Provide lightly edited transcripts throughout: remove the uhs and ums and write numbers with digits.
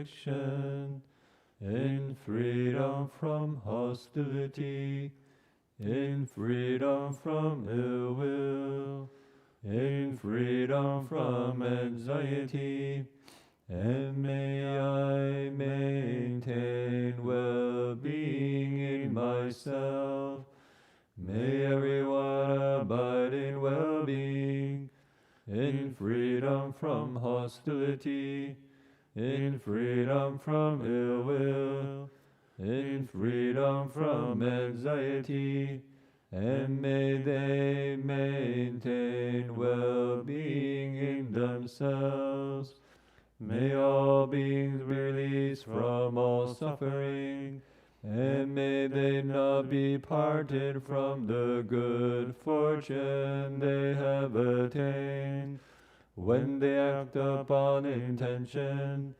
contradiction, in freedom from hostility, in freedom from ill will, in freedom from anxiety, and may I maintain well-being in myself. May everyone abide in well-being, in freedom from hostility, in freedom from ill will, in freedom from anxiety, and may they maintain well-being in themselves. May all beings be released from all suffering, and may they not be parted from the good fortune they have attained. When they act upon intention,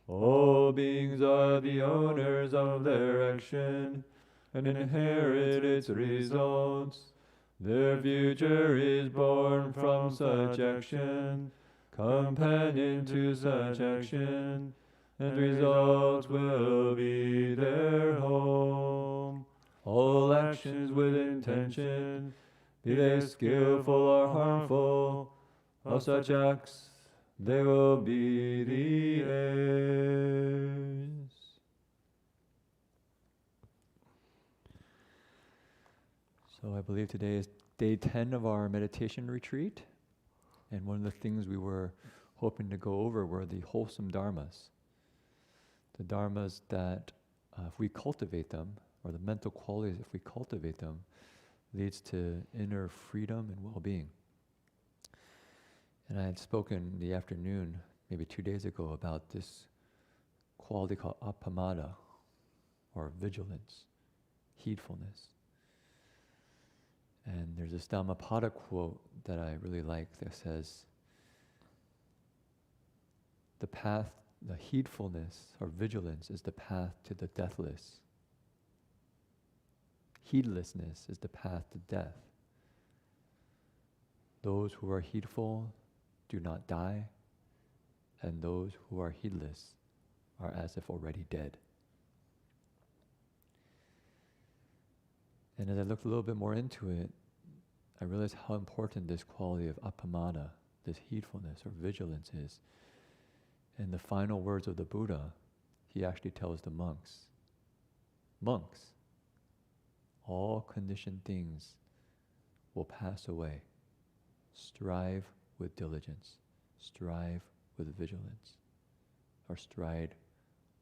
all beings are the owners of their action and inherit its results. Their future is born from such action, companion to such action, and results will be their home. All actions with intention, be they skillful or harmful, of such acts they will be the heirs. So I believe today is day 10 of our meditation retreat. And one of the things we were hoping to go over were the wholesome dharmas. The dharmas that, if we cultivate them, or the mental qualities, if we cultivate them, leads to inner freedom and well-being. And I had spoken in the afternoon, maybe 2 days ago, about this quality called appamada, or vigilance, heedfulness. And there's this Dhammapada quote that I really like that says, the path, the heedfulness or vigilance is the path to the deathless. Heedlessness is the path to death. Those who are heedful do not die, and those who are heedless are as if already dead. And as I looked a little bit more into it, I realized how important this quality of appamada, this heedfulness or vigilance is. In the final words of the Buddha, he actually tells the monks, all conditioned things will pass away. Strive with diligence, strive with vigilance, or strive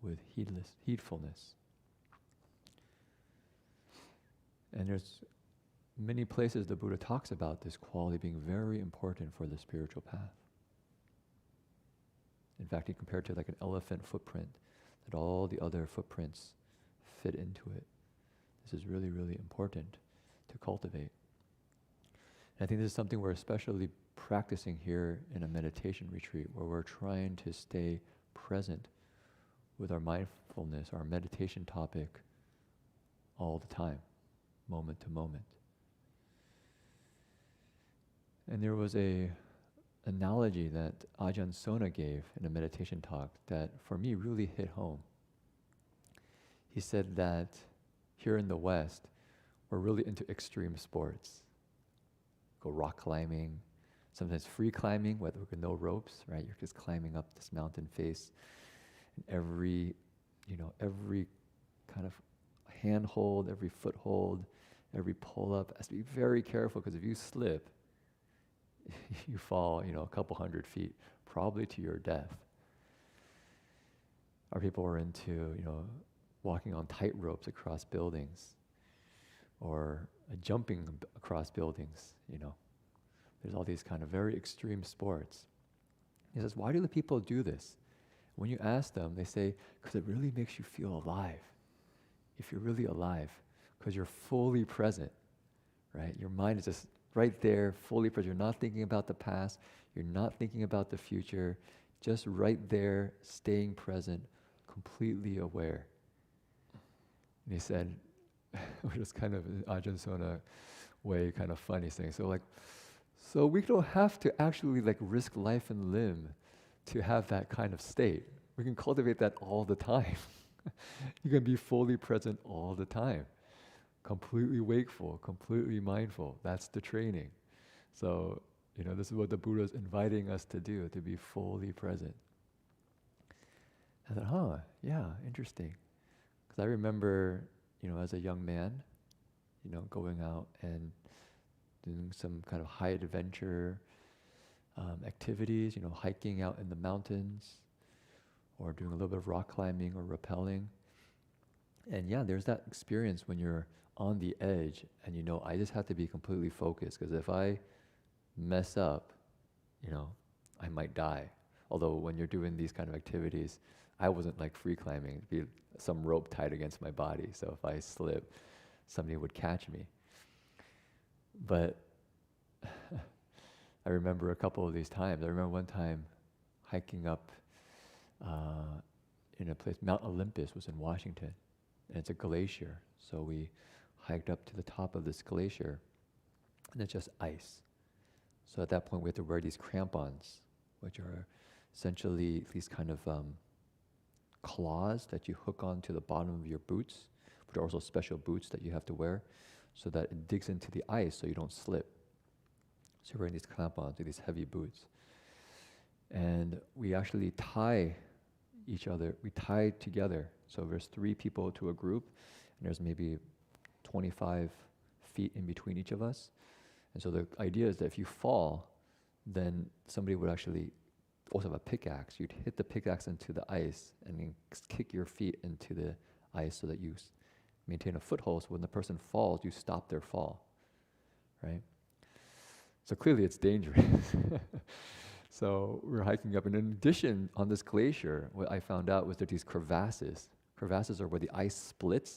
with heedfulness. And there's many places the Buddha talks about this quality being very important for the spiritual path. In fact, he compared it to like an elephant footprint, that all the other footprints fit into it. This is really, really important to cultivate. And I think this is something we're especially practicing here in a meditation retreat, where we're trying to stay present with our mindfulness, our meditation topic, all the time, moment to moment. And there was a analogy that Ajahn Sona gave in a meditation talk that for me really hit home. He said that here in the West, we're really into extreme sports. Go rock climbing, sometimes free climbing, with no ropes, right? You're just climbing up this mountain face. And every kind of handhold, every foothold, every pull-up has to be very careful, because if you slip, you fall, a couple hundred feet, probably to your death. Our people are into, walking on tight ropes across buildings, or jumping across buildings, There's all these kind of very extreme sports. He says, why do the people do this? When you ask them, they say, because it really makes you feel alive. If you're really alive, because you're fully present, right? Your mind is just right there, fully present. You're not thinking about the past. You're not thinking about the future. Just right there, staying present, completely aware. And he said, which is kind of Ajahn Sona way, kind of funny thing. So we don't have to actually risk life and limb to have that kind of state, We can cultivate that all the time. You can be fully present all the time, completely wakeful, completely mindful. That's the training. So, this is what the Buddha is inviting us to do, to be fully present. I thought, yeah, interesting. Because I remember, as a young man, going out and doing some kind of high adventure activities, hiking out in the mountains, or doing a little bit of rock climbing or rappelling. And yeah, there's that experience when you're on the edge and I just have to be completely focused, because if I mess up, I might die. Although when you're doing these kind of activities, I wasn't like free climbing. It'd be some rope tied against my body, so if I slip, somebody would catch me. But I remember a couple of these times. I remember one time hiking up in a place, Mount Olympus was in Washington, and it's a glacier. So we hiked up to the top of this glacier, and it's just ice. So at that point, we had to wear these crampons, which are essentially these kind of claws that you hook onto the bottom of your boots, but also special boots that you have to wear so that it digs into the ice so you don't slip. So you're wearing these crampons with these heavy boots. And we actually tie together. So there's 3 people to a group, and there's maybe 25 feet in between each of us. And so the idea is that if you fall, then somebody would actually also have a pickaxe. You'd hit the pickaxe into the ice and then kick your feet into the ice so that you maintain a foothold. So when the person falls, you stop their fall, right? So clearly it's dangerous. So we're hiking up, and in addition, on this glacier, what I found out was that these crevasses. Crevasses are where the ice splits.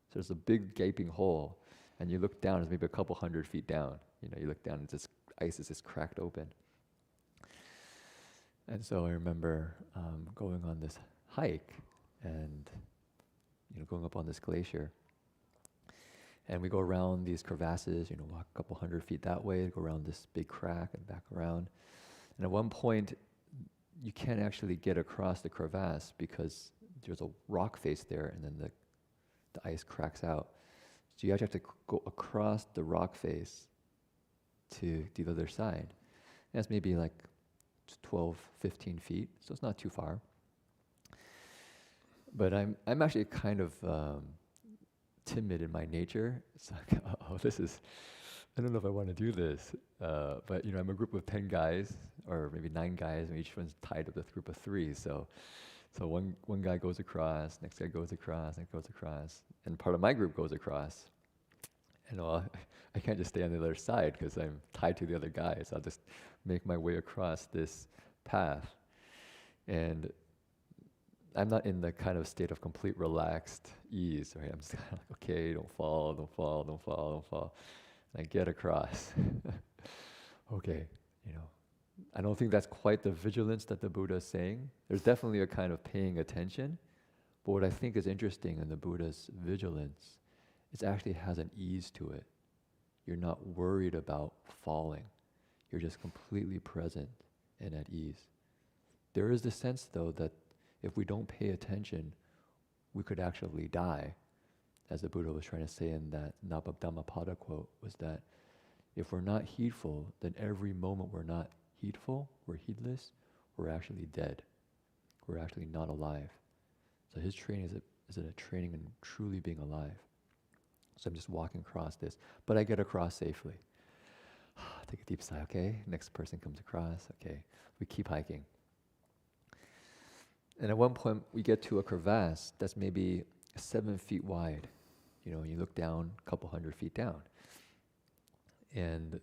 So there's a big gaping hole, and you look down, it's maybe a couple 100 feet down. You look down, and this ice is just cracked open. And so I remember going on this hike and going up on this glacier. And we go around these crevasses, walk a couple 100 feet that way, go around this big crack and back around. And at one point, you can't actually get across the crevasse because there's a rock face there, and then the ice cracks out. So you actually have to go across the rock face to the other side. And that's maybe like 12, 15 feet, so it's not too far. But I'm actually kind of timid in my nature. It's like, I don't know if I want to do this. But I'm a group of 10 guys, or maybe 9 guys, and each one's tied with a group of 3. So one guy goes across, next guy goes across, and goes across, and part of my group goes across. And I can't just stay on the other side because I'm tied to the other guy. So I'll just make my way across this path. And I'm not in the kind of state of complete relaxed ease, right? I'm just kind of like, okay, don't fall, don't fall, don't fall, don't fall. And I get across. Okay, I don't think that's quite the vigilance that the Buddha is saying. There's definitely a kind of paying attention. But what I think is interesting in the Buddha's vigilance, it actually has an ease to it. You're not worried about falling. You're just completely present and at ease. There is the sense, though, that if we don't pay attention, we could actually die. As the Buddha was trying to say in that Nabhadhammapada quote, was that if we're not heedful, then every moment we're not heedful, we're heedless, we're actually dead. We're actually not alive. So his training is a training in truly being alive. So I'm just walking across this, but I get across safely. Take a deep sigh, okay? Next person comes across, okay. We keep hiking. And at one point, we get to a crevasse that's maybe 7 feet wide. You look down, a couple 100 feet down. And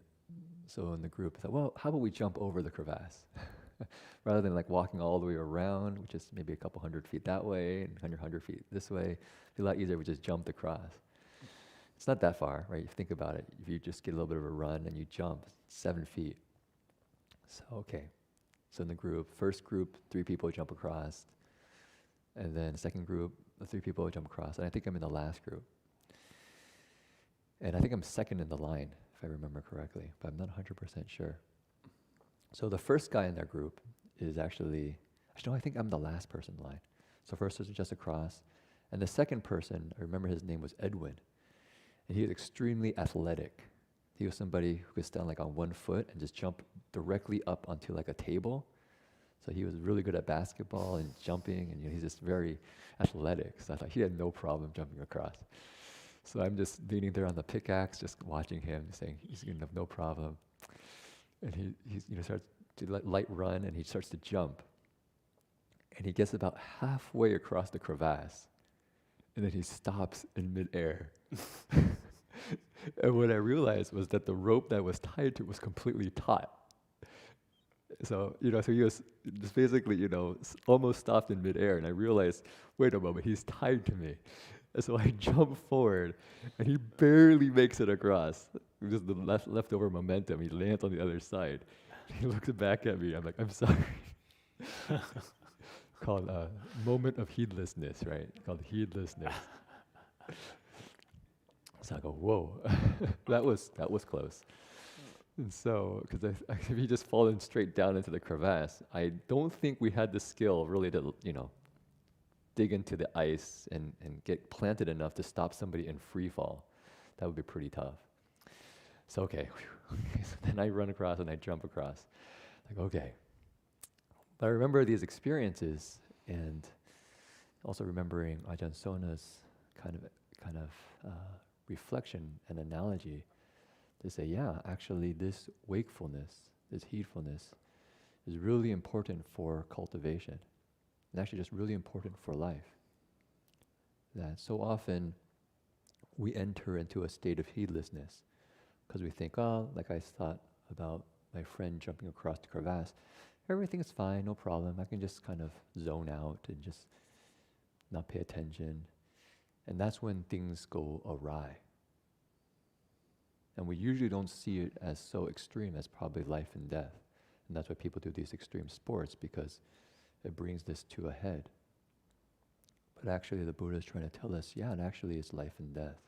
so in the group, I thought, well, how about we jump over the crevasse? Rather than like walking all the way around, which is maybe a couple 100 feet that way and 100 feet this way. It'd be a lot easier if we just jumped across. It's not that far, right? If you think about it, if you just get a little bit of a run and you jump 7 feet. So, okay. So in the group, first group, 3 people jump across. And then second group, the 3 people jump across. And I think I'm in the last group. And I think I'm second in the line, if I remember correctly, but I'm not 100% sure. So the first guy in that group is actually Actually, no, I think I'm the last person in line. So first was just across. And the second person, I remember his name was Edwin. And he was extremely athletic. He was somebody who could stand like on one foot and just jump directly up onto like a table. So he was really good at basketball and jumping, and he's just very athletic. So I thought he had no problem jumping across. So I'm just leaning there on the pickaxe, just watching him, saying he's gonna have no problem. And he starts to light run, and he starts to jump. And he gets about halfway across the crevasse, and then he stops in midair. And what I realized was that the rope that was tied to it was completely taut. So, so he was just basically, almost stopped in midair, and I realized, wait a moment, he's tied to me. And so I jump forward, and he barely makes it across. Just the leftover momentum, he lands on the other side. He looks back at me, I'm like, I'm sorry. Called a moment of heedlessness, right? Called heedlessness. So I go, whoa, that was close. And so, because if he just fallen straight down into the crevasse, I don't think we had the skill really to, dig into the ice and get planted enough to stop somebody in free fall. That would be pretty tough. So, okay, so then I run across and I jump across. Like, okay. But I remember these experiences, and also remembering Ajahn Sona's kind of reflection and analogy to say, yeah, actually this wakefulness, this heedfulness is really important for cultivation, and actually just really important for life. That so often we enter into a state of heedlessness because we think, oh, like I thought about my friend jumping across the crevasse, everything's fine, no problem. I can just kind of zone out and just not pay attention. And that's when things go awry. And we usually don't see it as so extreme as probably life and death. And that's why people do these extreme sports, because it brings this to a head. But actually the Buddha is trying to tell us, yeah, it actually is life and death.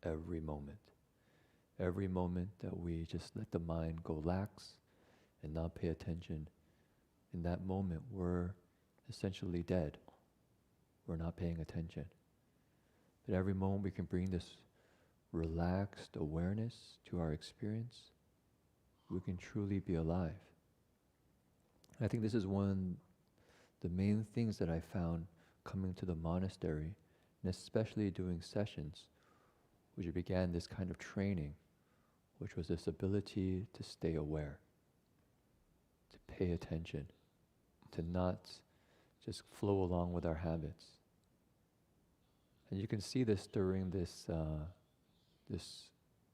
Every moment. Every moment that we just let the mind go lax and not pay attention, in that moment we're essentially dead. We're not paying attention. But every moment we can bring this relaxed awareness to our experience, we can truly be alive. I think this is one of the main things that I found coming to the monastery, and especially doing sessions, which began this kind of training, which was this ability to stay aware, to pay attention, to not just flow along with our habits. And you can see this during this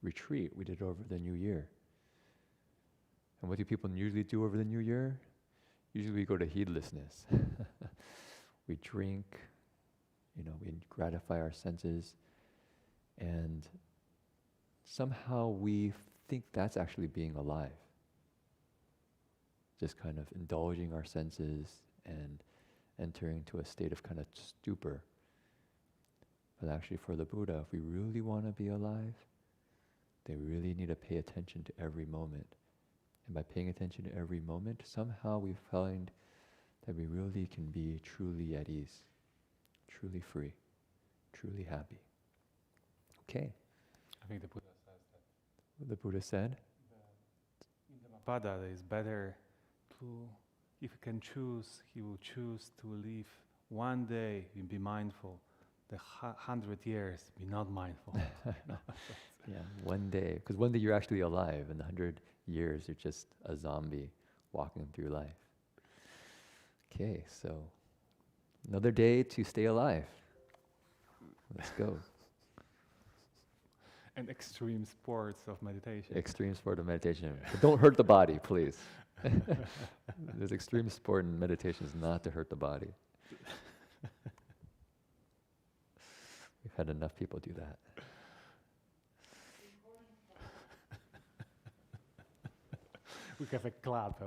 retreat we did over the New Year. And what do people usually do over the New Year? Usually we go to heedlessness. We drink, we gratify our senses, and somehow we think that's actually being alive. Just kind of indulging our senses and entering into a state of kind of stupor. But actually for the Buddha, if we really want to be alive, they really need to pay attention to every moment. And by paying attention to every moment, somehow we find that we really can be truly at ease, truly free, truly happy. Okay. I think the Buddha says that. The Buddha said? In the Dhammapada, it is better to, if he can choose, he will choose to live one day and be mindful. The 100 years, be not mindful. Yeah, one day. Because one day you're actually alive, and 100 years you're just a zombie walking through life. Okay, so another day to stay alive. Let's go. And extreme sports of meditation. Extreme sport of meditation. But don't hurt the body, please. There's extreme sport in meditation is not to hurt the body. We've had enough people do that. We have a clap.